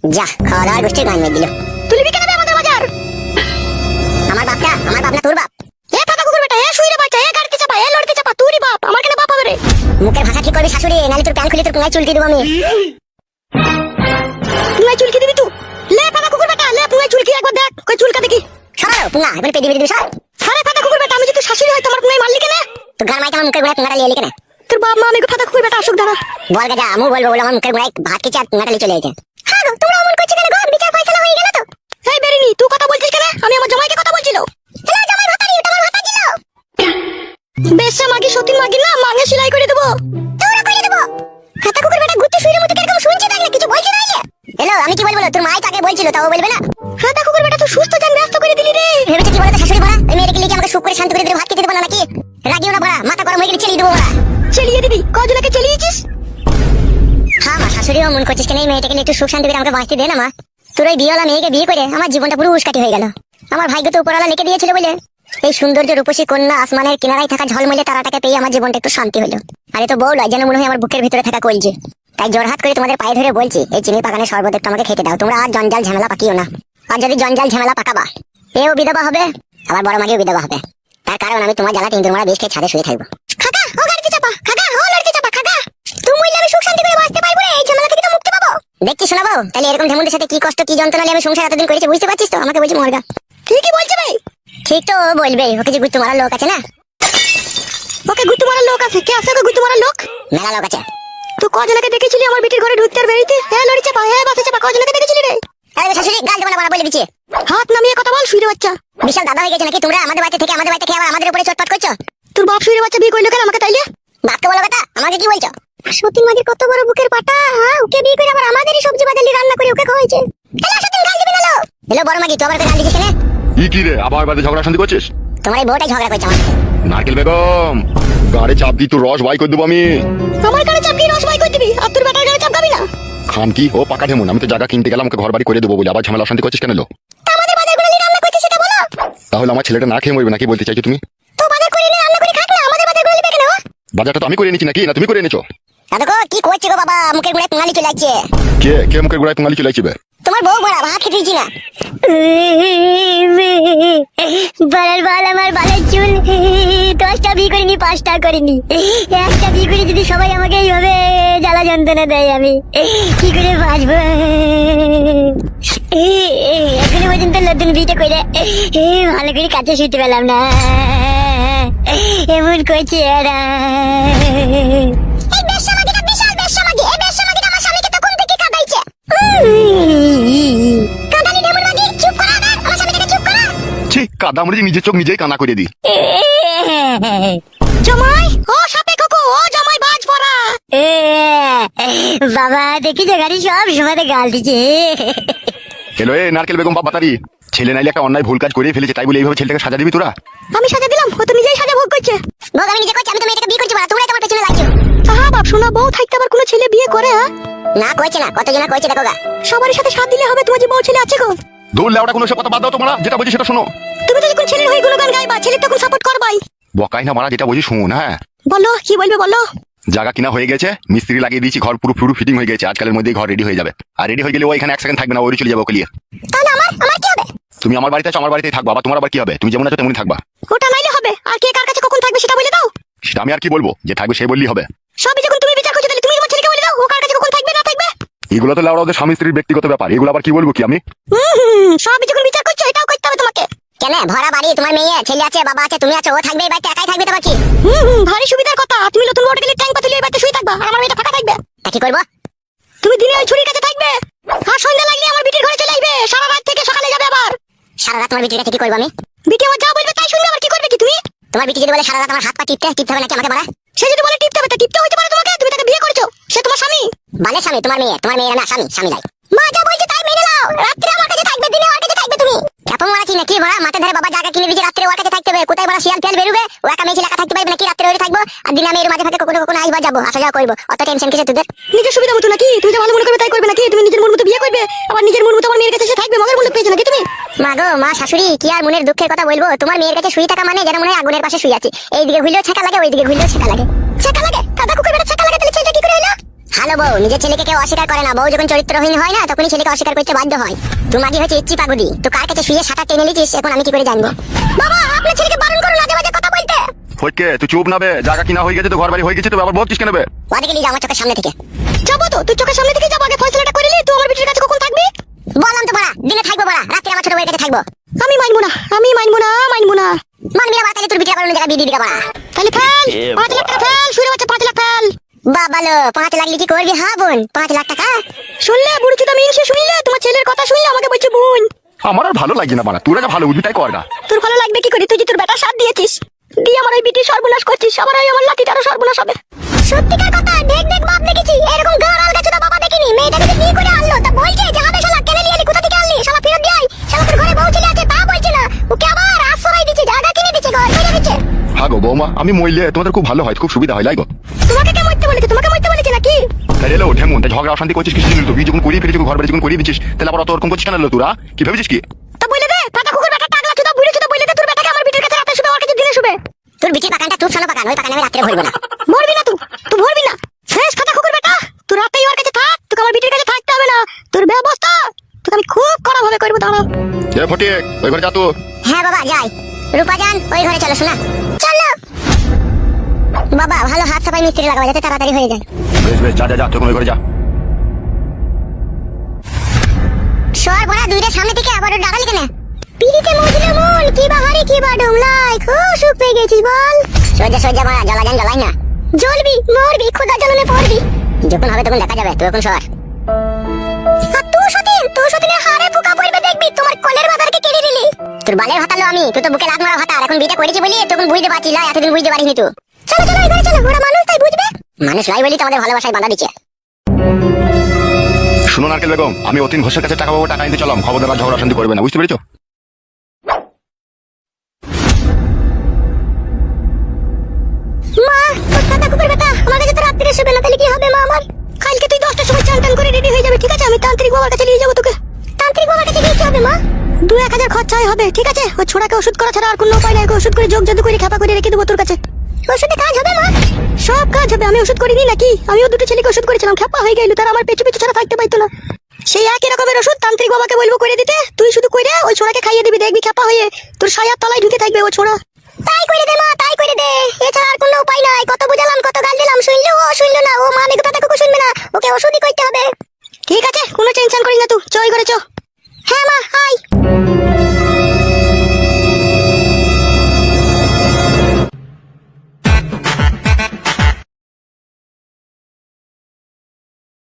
যা খাওয়া দাওয়ার গোষ্ঠীর গান মেয়ে দিল। তুলবি কেন বে আমাদের বাজার? আমার বাপ না তোর বাপ। এ ফাটা কুকুর বেটা, এ শুইরে বাচ্চা, এ গাড়িতে চাপা, এ লড়তে চাপা, তুই বাপ, আমার কেন বাপ হবে রে? মুখের ভাষা ঠিক করবি শাশুড়ি, নালে তোর প্যান খুলে তোর পুঙ্গায় চুলকি দেবো আমি। পুঙ্গায় চুলকি দিবি তুই? লে ফাটা কুকুর বেটা, লে পুঙ্গায় চুলকি একবার দেখ, কই চুলকা দেখি। সরাও পুঙ্গা, এখন পেদি মেরে দিবি সর। আরে ফাটা কুকুর বেটা, আমি যদি শাশুড়ি হয় তোমার পুঙ্গায় মারলি কেন? তো গান মাইতে আমার মুখের গোড়ায় পুঙ্গাটা লিয়ে এলি কেন? তোর বাপ মা আমাকে ফাটা কুকুর বেটা আসুক দাঁড়া। বল গা, যা আমু বলবো বলে আমার মুখের গোড়ায় ভাত খেয়েছে আর পুঙ্গাটা লিয়ে চলে গেছে। হ্যাঁ গো, তোমরা অমন করছো কেন গো? বিচার ফয়সালা হয়ে গেল তো? এই বেরিনি, তুই কথা বলছিস কেন? আমি আমার জামাইকে কথা বলছিল। হ্যালো জামাই ভাতারি, ওটা আমার ভাতা ছিল। বেশা মাগি সতীন মাগি না, মাঙে সেলাই করে দেবো। তোরা করে দেবো। খাতা কুকুর বেটা ঘুরতে শুইরে মতো কিরকম শুনছে তাই না, কিছু বলছে না যে। হ্যালো, আমি কি বলবো? তোর মাই তাকে বলছিল, তাও বলবে না। ফাটা কুকুর বেটা, তুই সুস্থ জান ব্যস্ত করে দিলি রে। ভেবেছে কি বলতো শাশুড়ি বড়া, ওই মেয়েটাকে লিখে আমাকে সুখ করে শান্তি করে দিলে ভাত খেতে দেবো না নাকি? রাগিও না বড়া, মাথা গরম হয়ে গেলে চেলিয়ে দেবো বড়া। চেলিয়ে দিবি? কজনকে চেলিয়েছিস? হ্যাঁ মা, শাশুড়িও মন করছিস কেন এই মেয়েটাকে একটু সুখ শান্তি করে আমাকে বাঁচতে দে না মা। তোর ওই বিয়েওয়ালা মেয়েকে বিয়ে করে আমার জীবনটা পুরো উস্কাটি হয়ে গেল। আমার ভাগ্য তো উপরওয়ালা লিখে দিয়েছিল বলে এই সৌন্দর্য রূপসী কন্যা আসমানের কিনারায় থাকা ঝলমলে তারাটাকে পেয়ে আমার জীবনটা একটু শান্তি হলো। আর এ তো বউ লয়, যেন মনে হয় আমার বুকের ভিতরে থাকা কলজে। তাই জোরহাত করে তোমাদের পায়ে ধরে বলছি, এই চিনি পাকানের শরবত একটু আমাকে খেতে দাও। তোমরা আর জঞ্জাল ঝামেলা পাকিও না। আর যদি জঞ্জাল ঝামেলা পাকাবা, এও বিধবা হবে, আবার বড় মাগিও বিধবা হবে। তার কারণ আমি তোমার জ্বালা তিন তোমরা বেশ খেয়ে ছাদে শুয়ে থাকবো। খাকা ও গাড়িতে চাপা, খাকা ও লড়তে চাপা, খাকা তুই মইলে আমি সুখ শান্তি করে বাঁচতে পারবো রে? এই ঝামেলা থেকে তো মুক্তি পাবো। দেখছি শোনাবো তাহলে এরকম ঢেমুনদের সাথে কি কষ্ট কি যন্ত্রণা নিয়ে আমি সংসার এতদিন করেছি, বুঝতে পারছিস তো? আমাকে বলছি মর্গা। ঠিকই বলছে ভাই। ঠিক তো বলবেই, ওকে যে গুত্তু মারার লোক আছে না। ওকে গুত্তু মারার লোক আছে? কে আছে ওকে গুত্তু মারার লোক? মেলা লোক আছে। তুই কজনকে দেখেছিলি আমার বিটির ঘরে ঢুকতে আর বেরিতে? হ্যাঁ লড়ি চাপা, হ্যাঁ বাসে চাপা, কজনকে দেখেছিলি রে? আরে শাশুড়ি গাল দেবো না বড়া, বলে দিচ্ছি। হাত নামিয়ে কথা বল, শুইরে বাচ্চা। বিশাল দাদা হয়ে গেছে নাকি তোমরা? আমাদের বাড়িতে থেকে আমাদের বাড়িতে খেয়ে আবার আমাদের উপরে চটপট করছো। তোর বাপ শুইরে বাচ্চা বিয়ে করলো কেন আমাকে তাইলে? বাপকে বলো কথা, আমাকে কি বলছো? সতীন মাগির কত বড় বুকের পাটা, হ্যাঁ ওকে বিয়ে করে আবার আমাদেরই সবজি বাজালি রান্না করে ওকে খাওয়াইছে। হ্যালো সতীন, গাল দিবি না লো। হ্যালো বড় মাগি, তুই আবার গাল দিছিস কেন? কি রে, আবার বাড়িতে ঝগড়া শান্তি করছিস? তোমার এই বউটাই ঝগড়া করছে আমার সাথে। নারকেল বেগম, গাড়ি চাপ দি, তোর রস বাই করে দেবো আমি। আমার গাড়ি চাপ কি রস বাই করে দিবি? আর তোর বেটার গাড়ি চাপ গাবি না? খান কি ও পাকা ঢেমুন, আমি তো জায়গা কিনতে গেলাম ওকে ঘর বাড়ি করে দেবো বলে, আবার ঝামেলা শান্তি করছিস কেন লো? আমাদের বাজারগুলো নিয়ে রান্না করছিস সেটা বলো। তাহলে আমার ছেলেটা না খেয়ে মরবে নাকি বলতে চাইছো তুমি? তো বাজার করে নিয়ে রান্না করে খাক না, আমাদের বাজারগুলো নিবে কেন? বাজারটা তো আমি করে এনেছি নাকি, না তুমি করে এনেছো? দাদা গো কি করছে গো বাবা, মুখের গোড়ায় পুঙ্গালি চলে যাচ্ছে। কে কে মুখের গোড়ায় পুঙ্গালি চলে আসবে? তোমার বউ বড়া, ভাত খেতে দিচ্ছি না। বালার বাল আমার বালের চুল, 10টা বিয়ে করিনি 5টা করিনি, একটা বিয়ে করে যদি সবাই আমাকে এইভাবে জ্বালা যন্ত্রণা দেয়, আমি কি করে বাঁচবো? এখনো পর্যন্ত নতুন বিয়েটা করে ভালো করে কাছে শুতে পেলাম না, এমন করছে এরা। এই বেশ্যামাগিটা বিশাল বেশ্যামাগি, এই বেশ্যামাগিটা আমার স্বামীকে তখন থেকে কাঁদাইছে। কাঁদানি ঢেমুর মাগি, চুপ করা না, আমার স্বামীটাকে চুপ করা। ছি, কাদা মরে নিজের চোখ নিজেই কানা করে দি। জামাই ও সাপে কোকো, ও জামাই বাজ পড়া। বাবা দেখি যে গাড়ি সব সময় গাল দিচ্ছে। হ্যালো এ নারকেল বেগম বাপ বাতারি, ছেলে নাইলে একটা অন্যায় ভুল কাজ করে ফেলেছে, তাই বলে এইভাবে ছেলেটাকে সাজা দিবি তোরা? আমি সাজা দিলাম, ও তো নিজেই সাজা ভোগ করছে। ভোগ আমি নিজে করছি, আমি তো মেয়েটাকে বিয়ে করছি, তোমরা তোমার পেছনে লাগছো। আহা বাপ, শোনা বউ থাকতে আবার কোনো ছেলে বিয়ে করে? হ্যাঁ না কইছে না, কতজনা কইছে দেখো গা। সবারই সাথে সাথ দিলে হবে? তোমার যে বউ ছেলে আছে গো। দৌড় লেওটা কোনো সে কথা বাদ দাও, তোমরা যেটা বলছি সেটা শোনো। তুমি তো যখন ছেলের হয়ে গুণগান গাইবা, ছেলে তখন সাপোর্ট করবাই। বকাই না মারা, যেটা বলছি শুন। হ্যাঁ বলো কি বলবে বলো। জায়গা কিনা হয়ে গেছে, মিস্ত্রি লাগিয়ে দিয়েছি, ঘর পুরো পুরো ফিটিং হয়ে গেছে, আজকালের মধ্যেই ঘর রেডি হয়ে যাবে। আর রেডি হয়ে গেলে ও এখানে 1 সেকেন্ড থাকবে না, ওই চলে যাবে ওকে নিয়ে। তাহলে আমার কি হবে? তুমি আমার বাড়িতে আছো, আমার বাড়িতেই থাকবা, আবার তোমার আবার কি হবে? তুমি যেমন আছো তেমনই থাকবা। ওটা নাইলে হবে, আর কে কার কাছে কখন থাকবে সেটা বলে দাও। সেটা আমি আর কি বলবো, যে থাকবে সে বললেই হবে। সবই যখন তুমি বিচার করছো, তাহলে তুমি তোমার ছেলেকে বলে দাও ও কার কাছে কখন থাকবে না থাকবে। এগুলো তো লেওড়া ওদের স্বামী স্ত্রীর ব্যক্তিগত ব্যাপার, এগুলো আবার কি বলবো কি আমি? সবই যখন বিচার করছো, এটাও করতে হবে তোমাকে। কেন ভরা বাড়ি, তোমার মেয়ে ছেলে আছে, বাবা আছে, তুমি আছো, ও থাকবে এই বাড়িতে, একাই থাকবে তো বাকি? ভারী সুবিধার কথা। তুমি নতুন বউটা গেলে ট্যাঙ্ক পাতলে এই বাড়িতে শুয়ে থাকবা, আর আমার মেয়েটা ফাঁকা থাকবে। তা কি করবো? তুমি দিনে ওই ছুরির কাছে থাকবে, আর সন্ধ্যা লাগলে আমার বিটির ঘরে চলে আসবে, সারা রাত থেকে সকালে যাবে আবার। সারা রাত তোমার বিটির কাছে কি করবো আমি? বিটি আমার যা বলবে তাই শুনবে, আবার কি করবে কি তুমি? তোমার বিটি যদি বলে সারা রাত আমার হাত পা টিপতে হবে নাকি আমাকে মারা? সে যদি বলে টিপতে হবে, তা টিপতে হইতে পারে তোমাকে, তুমি তাকে বিয়ে করেছো, সে তোমার স্বামী। বালে স্বামী তোমার মেয়ে না, স্বামী লাই। মা যা বলছে তাই মেনে নাও, রাত্রে আমার কাছে থাকবে, দিনে ওর কাছে থাকবে তুমি। কেমন মারাচ্ছি নাকি ভরা? মাথা ধরে বাবা জায়গা কিনে দিয়েছে, রাত্রে ওর কাছে থাকতে হবে। কোথায় বড় শিয়াল ফেল বেরোবে, ও একা মেয়ে ছেলে একা থাকতে পারবে নাকি? রাত্রে ওরে থাকবো, আর দিনে আমি এর মাঝে ফাঁকে কখনো কখনো আসবা যাবো, আসা যাওয়া করবো। অত টেনশন কিসে তোদের? নিজের সুবিধা মতো নাকি? তুমি যা ভালো মনে করবে তাই করবে নাকি? তুমি নিজের মন মতো বিয়ে করবে, আবার নিজের মন মতো আমার মেয়ের কাছে সে থাকবে, মগের মূল্য পেয়েছো নাকি তুমি? মা গো মা, শাশুড়ি কি আর মনের দুঃখের কথা বলবো? তোমার মেয়ের কাছে শুয়ে থাকা মানে যেন মনে হয় আগুনের পাশে শুয়ে আছি। এইদিকে ঘুরলেও ছেঁকা লাগে, ওইদিকে ঘুরলেও ছেঁকা লাগে। ছেঁকা লাগে? কাদা কুকুর বেটা ছেঁকা লাগে, তাহলে ছেলেটা কি করে হলো? হালো ভালো বউ নিজের ছেলেকে কেউ অস্বীকার করে না। বউ যখন চরিত্রহীন হয় না তখনই ছেলেকে অস্বীকার করতে বাধ্য হয়। তোমার কি হচ্ছে ইচ্ছি পাগুদি, তো কার কাছে শুয়ে সাঁতার টেনে নিয়েছিস এখন আমি কি করে জানবো? বাবা আপনার ছেলেকে বারণ করুন আজে বাজে কথা বলতে। ফটকে তুই চুপ না বে, জায়গা কিনা হয়ে গেছে তো ঘর বাড়ি হয়ে গেছে তো আবার বলছিস কেন বে? ওদিকে নিয়ে যা আমার চোখের সামনে থেকে। যাবো তো, তুই চোখের সামনে থেকে যাবো, আগে ফয়সালাটা করে নি। তুই আমার বিটির কাছে কখন থাকবি? বললাম তো বড়া দিনে থাকবো, বড়া রাত্রে আমার ছোট বউয়ের কাছে থাকবো। আমি মানবো না, আমি মানবো না, মানবো না। মানবি না বাড়া, তাহলে তোর বিটির আবার অন্য জায়গায় বিয়ে দিয়ে দিবি বড়া। তাহলে ফেল 5 লাখ টাকা ফেল, শুনে বাচ্চা 5 লাখ ফেল। বাবা লো 5 লাখ কি করবি? হ্যাঁ বোন 5 লাখ টাকা? শুনলে বুড়ি চুদা মেয়ে সে শুনলে, তোমার ছেলের কথা শুনলে আমাকে বলছে বোন। আমার আর ভালো লাগে না বানা, তোরা যা ভালো বুঝবি তাই কর না। তোর ভালো লাগবে কি করে? তুই যে তোর বেটা সাথ দিয়েছিস, দিয়ে আমার ওই বিটি সর্বনাশ করছিস, আমার ওই আমার লাঠিটারও সর্বনাশ হবে। সত্যিকার কথা, দেখ দেখ বাপ দেখেছি, এরকম গাড়াল গাছুদা বাবা দেখিনি। মেয়েটাকে যে বিয়ে করে আনলো তা বলছে যে আবে শালা কেন নিয়ে এলি, কোথা থেকে আনলি, শালা ফেরত দিয়ে আয়। শালা তোর ঘরে বউ ছেলে আছে তা বলছে না, ওকে আবার আশ্রয় দিচ্ছে, জায়গা কিনে দিচ্ছে, ঘর করে দিচ্ছে। হ্যাঁ গো বৌমা, আমি মরলে তোমাদের খুব ভালো হয়, খুব সুবিধা হয় লাগো। তোমাকে কে মরতে বলেছে? তোমাকে মরতে বলেছে নাকি? তাই এলো ঠেমন, তাই ঝগড়া অশান্তি করছিস কিছু তো বিয়ে যখন করিয়ে ফেলেছিস, ঘর বাড়ি যখন করিয়ে দিচ্ছিস, তাহলে আবার অত ওরকম করছিস কেন? তোরা কি ভেবেছিস কি? তা বলে দে, ফাটা কুকুর বেটা টাকলা চুদা বুড়ি চুদা বলে দে, তোর বেটাকে আমার বিটির কাছে রাতে শুবে, ওর কাছে দিনে শুবে। তোর বিটির পাকানটা তুই শোনো পাকান, ওই পাকান আমি রাত্রে ভরবো না। মরবি না তুই ভরবি না। শেষ ফাটা কুকুর বেটা, তুই রাতেই ওর কাছে থাক, তোকে আমার বিটির কাছে থাকতে হবে না। তোর ব্যবস্থা তোকে আমি খুব কড়া ভাবে করবো, দাঁড়াও। এ ফটিক ওই ঘরে যা তো। হ্যাঁ বাবা যাই। রূপা জান ওই ঘরে চলো, শোনা চলো। বাবা ভালো হাত সাফাই মিস্ত্রি লাগাবো যাতে তাড়াতাড়ি হয়ে যায়। বেশ বেশ, যা যা যা, তুই ওই ঘরে যা। সর বড়া দুইটা সামনে থেকে আবার ডাকালি কেন? পিড়িতে মজলে মন কি বাহারি কি বা ডুমলাই, খুব সুখ পেয়ে গেছিস বল। সজ্জা সজ্জা বড়া, জ্বালা যান জ্বালাই না, জ্বলবি মরবি, খোদা জ্বলনে পড়বি, যখন হবে তখন দেখা যাবে। তুই এখন সর। আর তুই সতীনের হাড়ে পোকা পড়বে দেখবি, তোমার কোলের ভাতারকে কেড়ে নিলি। তোর বালের ভাতালো আমি, তুই তো বুকে লাগ মারা ভাতার, এখন বিটা করেছি বলি তখন বুঝতে পারছি না, এতদিন বুঝতে পারিনি তুই। চলো চলো এই ঘরে চলো, ওরা মানুষ তাই বুঝবে। মানুষ লাই বলি তো আমাদের ভালোবাসায় বাধা দিচ্ছে। শুনো নারকেল বেগম, আমি অতীন ঘোষের কাছে টাকা পাবো, টাকা নিতে চলাম, খবরদার আর ঝগড়া অশান্তি করবে না, বুঝতে পেরেছো? মা তোর দাদা কুকুর বেটা আমার কাছে তো রাত্রিরে শুবে না, তাহলে কি হবে মা আমার? কালকে তুই 10টার সময় চান টান করে রেডি হয়ে যাবে, ঠিক আছে? আমি তান্ত্রিক বাবার কাছে নিয়ে যাবো তোকে। তান্ত্রিক বাবার কাছে গিয়ে কি হবে মা? 2-1000 খরচাই হবে, ঠিক আছে? ওই ছোড়াকে ওষুধ করা ছাড়া আর কোনো উপায় নাই। ওকে ওষুধ করে যোগ জাদু করে খেপা করে রেখে দেবো তোর কাছে। ওষুধে কাজ হবে মা? সব কাজ হবে। আমি ওষুধ করিনি নাকি? আমিও দুটো ছেলেকে ওষুধ করেছিলাম, খেপা হয়ে গেল, তারা আমার পেছু পেছু ছাড়া থাকতে পারতো না। সেই একই রকমের ওষুধ তান্ত্রিক বাবাকে বলবো করে দিতে, তুই শুধু কইরে ওই ছোড়াকে খাইয়ে দিবি, দেখবি খেপা হয়ে তোর সায়ার তলায় ঢুকে থাকবে ও ছোড়া। তাই করে দে মা, তাই করে দে, এছাড়া আর কোনো উপায় নাই। কত বুঝালাম, কত গাল দিলাম, শুনলো না। ও মা আমি কথা কুকুর শুনবে না, ওকে ওষুধই করতে হবে। ঠিক আছে, কোনো টেনশন করিস না, তুই চ ওই ঘরে চ। হ্যাঁ মা আয়।